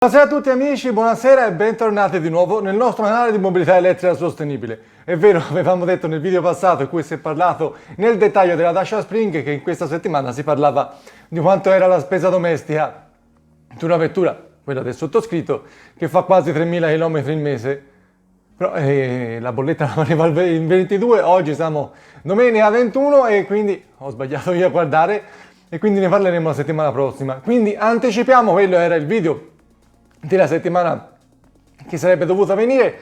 Buonasera a tutti amici, buonasera e bentornati di nuovo nel nostro canale di mobilità elettrica sostenibile. È vero, avevamo detto nel video passato in cui si è parlato nel dettaglio della Dacia Spring che in questa settimana si parlava di quanto era la spesa domestica di una vettura, quella del sottoscritto, che fa quasi 3.000 km il mese. Però la bolletta arriva il 22, oggi siamo domenica 21 e quindi ho sbagliato io a guardare e quindi ne parleremo la settimana prossima. Quindi anticipiamo, quello era il video della settimana che sarebbe dovuta venire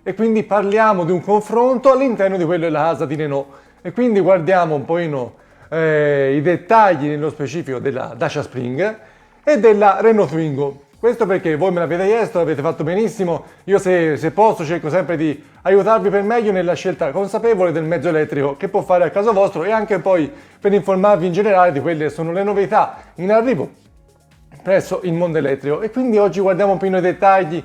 e quindi parliamo di un confronto all'interno di quello della casa di Renault e quindi guardiamo un pochino i dettagli nello specifico della Dacia Spring e della Renault Twingo. Questo perché voi me l'avete chiesto, l'avete fatto benissimo, io se posso cerco sempre di aiutarvi per meglio nella scelta consapevole del mezzo elettrico che può fare a caso vostro e anche poi per informarvi in generale di quelle che sono le novità in arrivo presso il mondo elettrico. E quindi oggi guardiamo un po' i dettagli.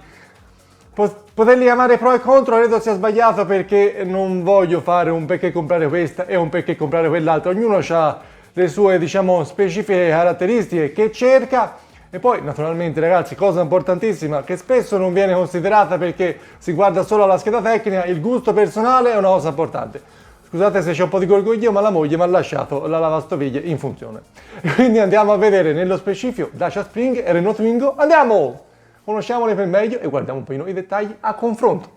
Poterli chiamare pro e contro credo sia sbagliato perché non voglio fare un perché comprare questa e un perché comprare quell'altra. Ognuno ha le sue, diciamo, specifiche caratteristiche che cerca. E poi naturalmente ragazzi, cosa importantissima che spesso non viene considerata perché si guarda solo alla scheda tecnica, il gusto personale è una cosa importante. Scusate se c'è un po' di gorgoglio, ma la moglie mi ha lasciato la lavastoviglie in funzione. E quindi andiamo a vedere nello specifico Dacia Spring e Renault Twingo. Andiamo! Conosciamole per meglio e guardiamo un po' i dettagli a confronto.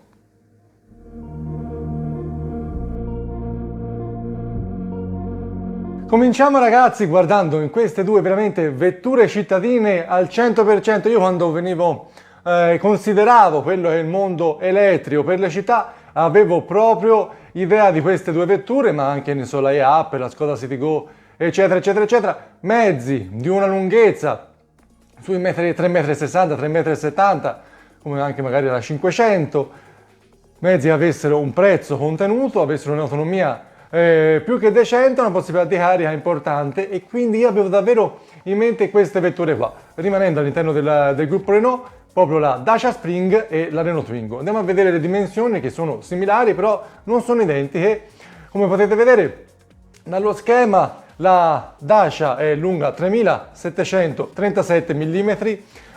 Cominciamo ragazzi guardando in queste due veramente vetture cittadine al 100%. Io quando consideravo quello che è il mondo elettrico per le città avevo proprio idea di queste due vetture, ma anche ne so, la E-Up, la Skoda Citigo, eccetera, eccetera, eccetera. Mezzi di una lunghezza sui 3,60 m, 3,70 m, come anche magari la 500. Mezzi che avessero un prezzo contenuto, avessero un'autonomia più che decente, una possibilità di carica importante e quindi io avevo davvero in mente queste vetture qua. Rimanendo all'interno del gruppo Renault, proprio la Dacia Spring e la Renault Twingo. Andiamo a vedere le dimensioni che sono similari però non sono identiche. Come potete vedere dallo schema la Dacia è lunga 3737 mm,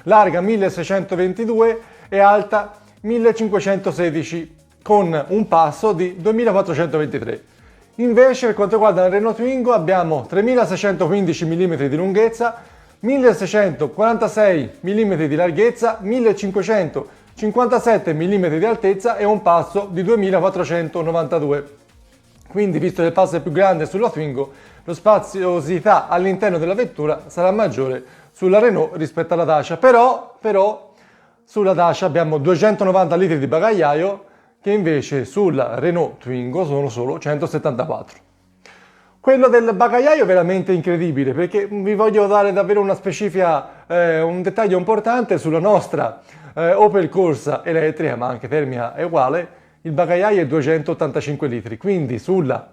larga 1622 e alta 1516 con un passo di 2423. Invece per quanto riguarda la Renault Twingo abbiamo 3615 mm di lunghezza, 1646 mm di larghezza, 1557 mm di altezza e un passo di 2492. Quindi, visto che il passo è più grande sulla Twingo, la spaziosità all'interno della vettura sarà maggiore sulla Renault rispetto alla Dacia. Però sulla Dacia abbiamo 290 litri di bagagliaio, che invece sulla Renault Twingo sono solo 174. Quello del bagagliaio è veramente incredibile perché vi voglio dare davvero una specifica, un dettaglio importante sulla nostra Opel Corsa elettrica, ma anche termica è uguale, il bagagliaio è 285 litri, quindi sulla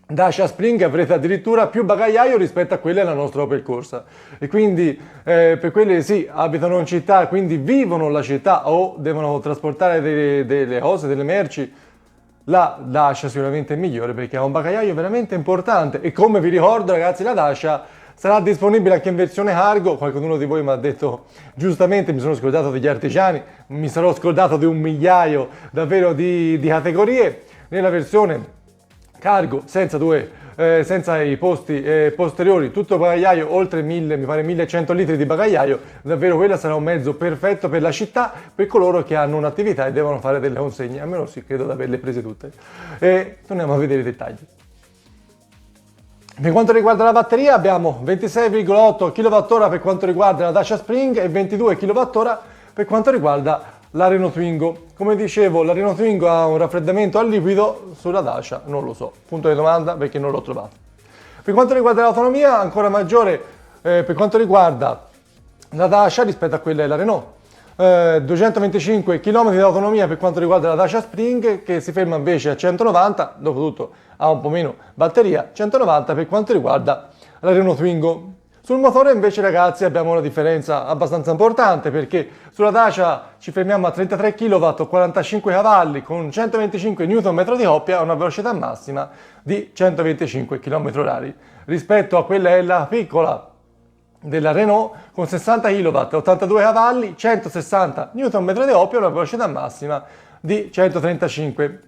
Dacia Spring avrete addirittura più bagagliaio rispetto a quelle della nostra Opel Corsa e quindi per quelle sì, abitano in città, quindi vivono la città o devono trasportare delle cose, delle merci, la Dacia sicuramente è migliore perché ha un bagagliaio veramente importante e come vi ricordo ragazzi la Dacia sarà disponibile anche in versione cargo. Qualcuno di voi mi ha detto giustamente mi sono scordato degli artigiani, mi sarò scordato di un migliaio davvero di categorie nella versione cargo senza i posti posteriori, tutto bagagliaio oltre 1000, mi pare 1100 litri di bagagliaio, davvero quello sarà un mezzo perfetto per la città, per coloro che hanno un'attività e devono fare delle consegne, almeno sì, credo di averle prese tutte. E torniamo a vedere i dettagli. Per quanto riguarda la batteria abbiamo 26,8 kWh per quanto riguarda la Dacia Spring e 22 kWh per quanto riguarda la Renault Twingo. Come dicevo, la Renault Twingo ha un raffreddamento a liquido, sulla Dacia non lo so, punto di domanda perché non l'ho trovato. Per quanto riguarda l'autonomia, ancora maggiore per quanto riguarda la Dacia rispetto a quella della Renault. 225 km di autonomia per quanto riguarda la Dacia Spring, che si ferma invece a 190, dopotutto ha un po' meno batteria, 190 per quanto riguarda la Renault Twingo. Sul motore invece ragazzi abbiamo una differenza abbastanza importante perché sulla Dacia ci fermiamo a 33 kW, 45 cavalli con 125 Nm di coppia a una velocità massima di 125 km/h rispetto a quella della piccola della Renault con 60 kW, 82 cavalli, 160 Nm di oppio e una velocità massima di 135.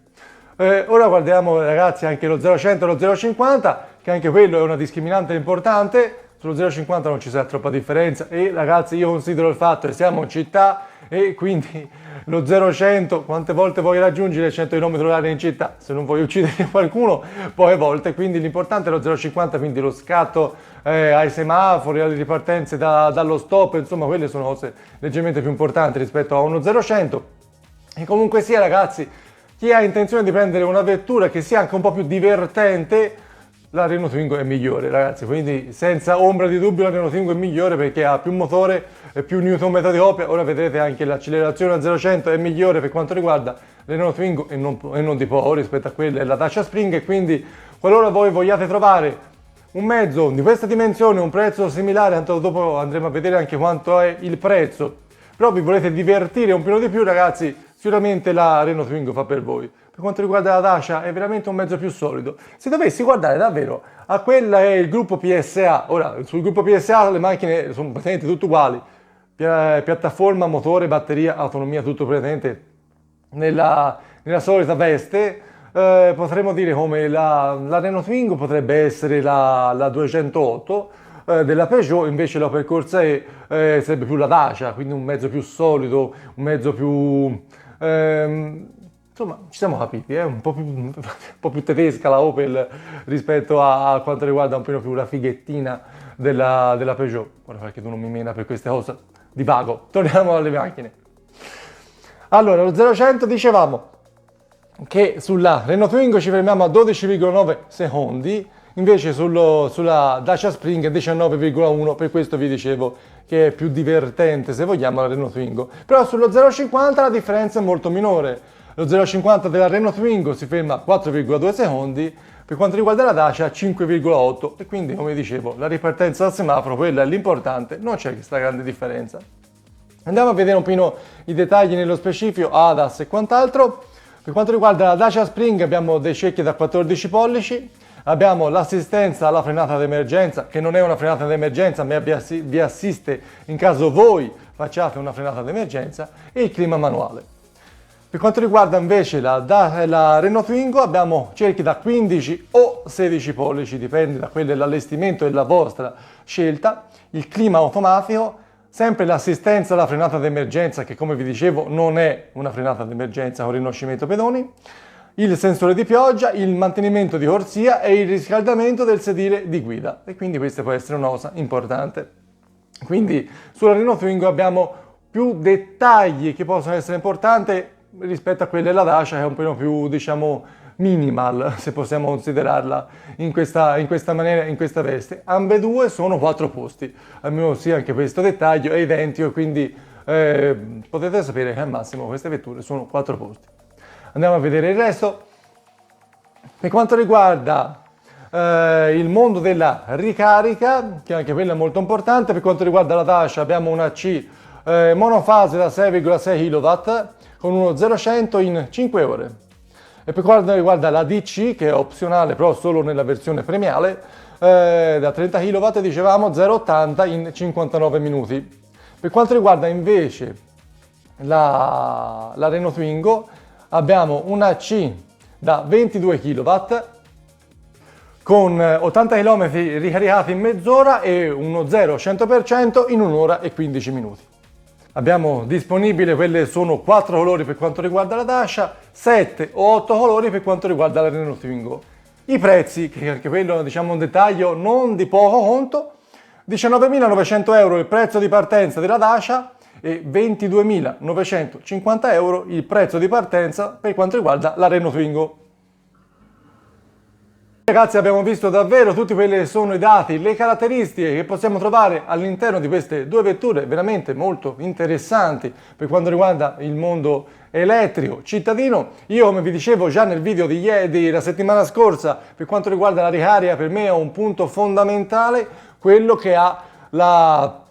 Ora guardiamo ragazzi anche lo 0-100 e lo 0-50, che anche quello è una discriminante importante. Sullo 0,50 non ci sarà troppa differenza e ragazzi io considero il fatto che siamo in città e quindi lo 0-100 quante volte vuoi raggiungere 100 km/h in città, se non vuoi uccidere qualcuno poche volte, quindi l'importante è lo 0,50, quindi lo scatto ai semafori, alle ripartenze dallo stop, insomma quelle sono cose leggermente più importanti rispetto a uno 0-100. E comunque sia ragazzi, chi ha intenzione di prendere una vettura che sia anche un po' più divertente, la Renault Twingo è migliore ragazzi, quindi senza ombra di dubbio la Renault Twingo è migliore perché ha più motore e più Nm di oppio. Ora vedrete anche l'accelerazione a 0-100 è migliore per quanto riguarda la Renault Twingo e non di poco rispetto a quella della Dacia Spring, e quindi qualora voi vogliate trovare un mezzo di questa dimensione, un prezzo similare, tanto dopo andremo a vedere anche quanto è il prezzo, però vi volete divertire un po' di più ragazzi, sicuramente la Renault Twingo fa per voi. Per quanto riguarda la Dacia è veramente un mezzo più solido. Se dovessi guardare davvero a quella è il gruppo PSA, ora sul gruppo PSA le macchine sono praticamente tutte uguali, piattaforma, motore, batteria, autonomia, tutto praticamente nella solita veste. Potremmo dire come la Renault Twingo potrebbe essere la 208 della Peugeot, invece l'Opel Corsa E sarebbe più la Dacia, quindi un mezzo più solido, un mezzo più... insomma, ci siamo capiti, un po' più tedesca la Opel rispetto a quanto riguarda un po' più la fighettina della Peugeot. Ora perché tu non mi mena per queste cose, divago. Torniamo alle macchine. Allora, lo 0-100 dicevamo che sulla Renault Twingo ci fermiamo a 12,9 secondi, invece sulla Dacia Spring 19,1, per questo vi dicevo che è più divertente se vogliamo la Renault Twingo. Però sullo 0,50 la differenza è molto minore. Lo 0,50 della Renault Twingo si ferma a 4,2 secondi, per quanto riguarda la Dacia 5,8, e quindi come dicevo la ripartenza dal semaforo, quella è l'importante, non c'è questa grande differenza. Andiamo a vedere un po' i dettagli nello specifico, ADAS e quant'altro. Per quanto riguarda la Dacia Spring abbiamo dei cerchi da 14 pollici, abbiamo l'assistenza alla frenata d'emergenza, che non è una frenata d'emergenza ma vi assiste in caso voi facciate una frenata d'emergenza, e il clima manuale. Per quanto riguarda invece la Renault Twingo abbiamo cerchi da 15 o 16 pollici, dipende da quello dell'allestimento della vostra scelta, il clima automatico, sempre l'assistenza alla frenata d'emergenza, che come vi dicevo non è una frenata d'emergenza con riconoscimento pedoni, il sensore di pioggia, il mantenimento di corsia e il riscaldamento del sedile di guida, e quindi questa può essere una cosa importante. Quindi sulla Renault Twingo abbiamo più dettagli che possono essere importanti rispetto a quella della Dacia, che è un po' più, diciamo, minimal, se possiamo considerarla in questa maniera, in questa veste. Ambedue sono 4 posti, almeno sia anche questo dettaglio è identico, quindi potete sapere che al massimo queste vetture sono 4 posti. Andiamo a vedere il resto. Per quanto riguarda il mondo della ricarica, che anche quella è molto importante, per quanto riguarda la Dacia abbiamo una C monofase da 6,6 kW con uno 0-100 in 5 ore. E per quanto riguarda la DC, che è opzionale però solo nella versione premiale, da 30 kW dicevamo 0-80 in 59 minuti. Per quanto riguarda invece la Renault Twingo abbiamo una C da 22 kW con 80 km ricaricati in mezz'ora e uno 0-100% in 1 ora e 15 minuti. Abbiamo disponibile, quelle sono 4 colori per quanto riguarda la Dacia, 7 o 8 colori per quanto riguarda la Renault Twingo. I prezzi, che anche quello diciamo un dettaglio non di poco conto, 19.900 euro il prezzo di partenza della Dacia e 22.950 euro il prezzo di partenza per quanto riguarda la Renault Twingo. Ragazzi, abbiamo visto davvero tutti quelli che sono i dati, le caratteristiche che possiamo trovare all'interno di queste due vetture veramente molto interessanti per quanto riguarda il mondo elettrico cittadino. Io, come vi dicevo già nel video della settimana scorsa, per quanto riguarda la ricarica, per me è un punto fondamentale quello che ha la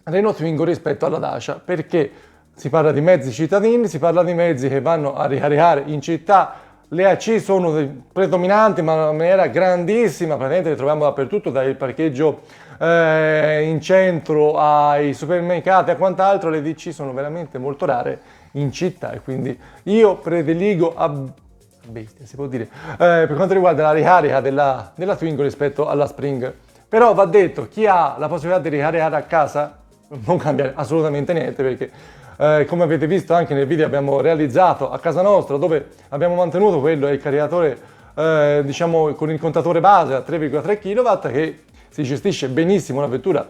Renault Twingo rispetto alla Dacia, perché si parla di mezzi cittadini, si parla di mezzi che vanno a ricaricare in città Le AC sono predominanti ma in una maniera grandissima, praticamente le troviamo dappertutto, dal parcheggio in centro ai supermercati a quant'altro. Le DC sono veramente molto rare in città e quindi io prediligo a bestia, si può dire, per quanto riguarda la ricarica della Twingo rispetto alla Spring. Però va detto, chi ha la possibilità di ricaricare a casa non cambia assolutamente niente, perché come avete visto anche nel video abbiamo realizzato a casa nostra, dove abbiamo mantenuto quello è il caricatore diciamo con il contatore base a 3,3 kW, che si gestisce benissimo una vettura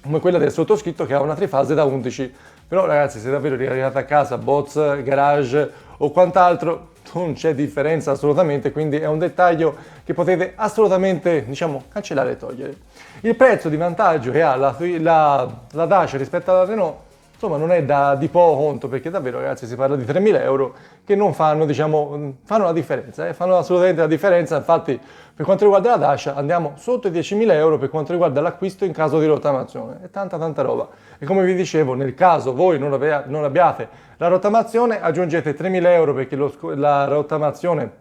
come quella del sottoscritto che ha una trifase da 11. Però ragazzi, se davvero ricaricate a casa, box, garage o quant'altro, non c'è differenza assolutamente, quindi è un dettaglio che potete assolutamente, diciamo, cancellare e togliere. Il prezzo di vantaggio che ha la Dacia rispetto alla Renault, insomma, non è di poco conto, perché davvero ragazzi si parla di 3.000 euro che non fanno, diciamo, fanno la differenza, fanno assolutamente la differenza. Infatti per quanto riguarda la Dacia andiamo sotto i 10.000 euro per quanto riguarda l'acquisto in caso di rottamazione, è tanta roba. E come vi dicevo, nel caso voi non abbiate la rottamazione, aggiungete 3.000 euro, perché la rottamazione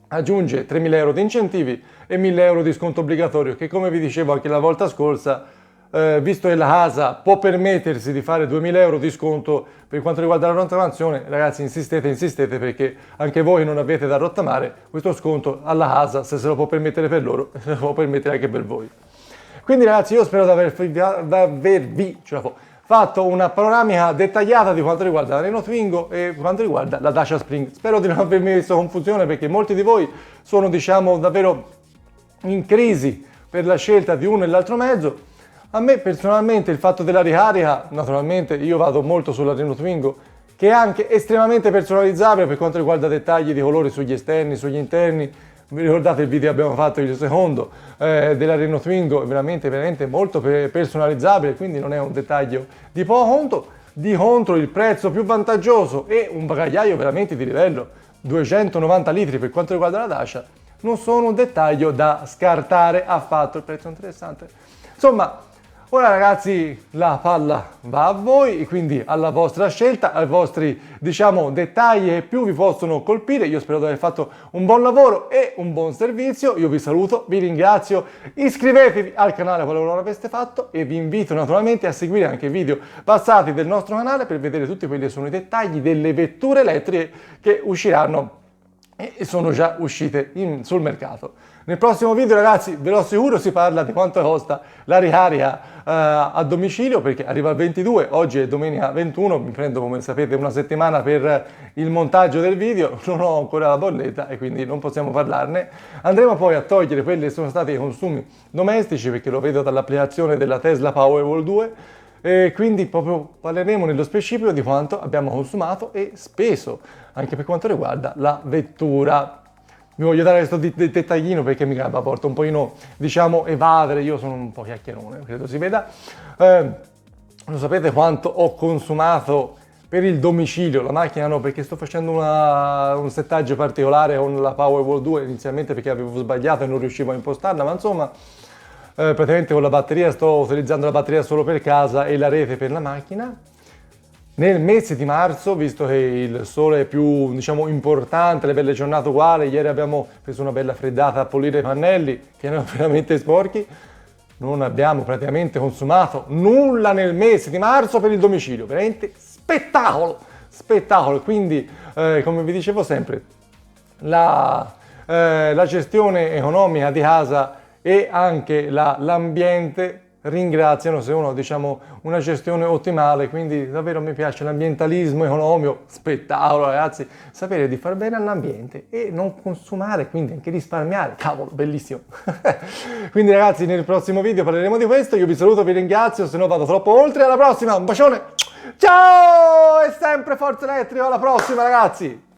aggiunge 3.000 euro di incentivi e 1.000 euro di sconto obbligatorio, che come vi dicevo anche la volta scorsa, visto che la casa può permettersi di fare 2.000 euro di sconto per quanto riguarda la rottamazione, ragazzi insistete, perché anche voi non avete da rottamare, questo sconto alla casa, se lo può permettere per loro, se lo può permettere anche per voi. Quindi ragazzi, io spero di avervi fatto una panoramica dettagliata di quanto riguarda la Renault Twingo e quanto riguarda la Dacia Spring. Spero di non avermi messo confusione, perché molti di voi sono, diciamo, davvero in crisi per la scelta di uno e l'altro mezzo. A me personalmente il fatto della ricarica, naturalmente io vado molto sulla Renault Twingo, che è anche estremamente personalizzabile per quanto riguarda dettagli di colori sugli esterni, sugli interni. Vi ricordate il video che abbiamo fatto, il secondo, della Renault Twingo, è veramente molto personalizzabile, quindi non è un dettaglio di poco conto. Di contro il prezzo più vantaggioso e un bagagliaio veramente di livello, 290 litri per quanto riguarda la Dacia, non sono un dettaglio da scartare affatto. Il prezzo è interessante. Insomma, ora ragazzi la palla va a voi, quindi alla vostra scelta, ai vostri, diciamo, dettagli che più vi possono colpire. Io spero di aver fatto un buon lavoro e un buon servizio. Io vi saluto, vi ringrazio, iscrivetevi al canale qualora non l'aveste fatto e vi invito naturalmente a seguire anche i video passati del nostro canale per vedere tutti quelli che sono i dettagli delle vetture elettriche che usciranno e sono già uscite sul mercato. Nel prossimo video ragazzi, ve lo assicuro, si parla di quanto costa la ricarica a domicilio, perché arriva il 22, oggi è domenica 21, mi prendo come sapete una settimana per il montaggio del video, non ho ancora la bolletta e quindi non possiamo parlarne. Andremo poi a togliere quelli che sono stati i consumi domestici, perché lo vedo dall'applicazione della Tesla Powerwall 2, e quindi proprio parleremo nello specifico di quanto abbiamo consumato e speso, anche per quanto riguarda la vettura. Vi voglio dare questo dettaglino perché mi porta un pochino, diciamo, evadere. Io sono un po' chiacchierone, credo si veda. Lo sapete quanto ho consumato per il domicilio? La macchina no, perché sto facendo un settaggio particolare con la Powerwall 2, inizialmente perché avevo sbagliato e non riuscivo a impostarla, ma insomma, praticamente con la batteria sto utilizzando la batteria solo per casa e la rete per la macchina. Nel mese di marzo, visto che il sole è più, diciamo, importante, le belle giornate uguali, ieri abbiamo preso una bella freddata a pulire i pannelli che erano veramente sporchi, non abbiamo praticamente consumato nulla nel mese di marzo per il domicilio, veramente spettacolo. Quindi come vi dicevo sempre, la gestione economica di casa e anche l'ambiente ringraziano se uno, diciamo, una gestione ottimale. Quindi davvero mi piace l'ambientalismo economico, spettacolo ragazzi, sapere di far bene all'ambiente e non consumare, quindi anche risparmiare, cavolo, bellissimo. Quindi ragazzi, nel prossimo video parleremo di questo. Io vi saluto, vi ringrazio, se no vado troppo oltre. Alla prossima, un bacione, ciao, e sempre Forza Elettrica, alla prossima ragazzi.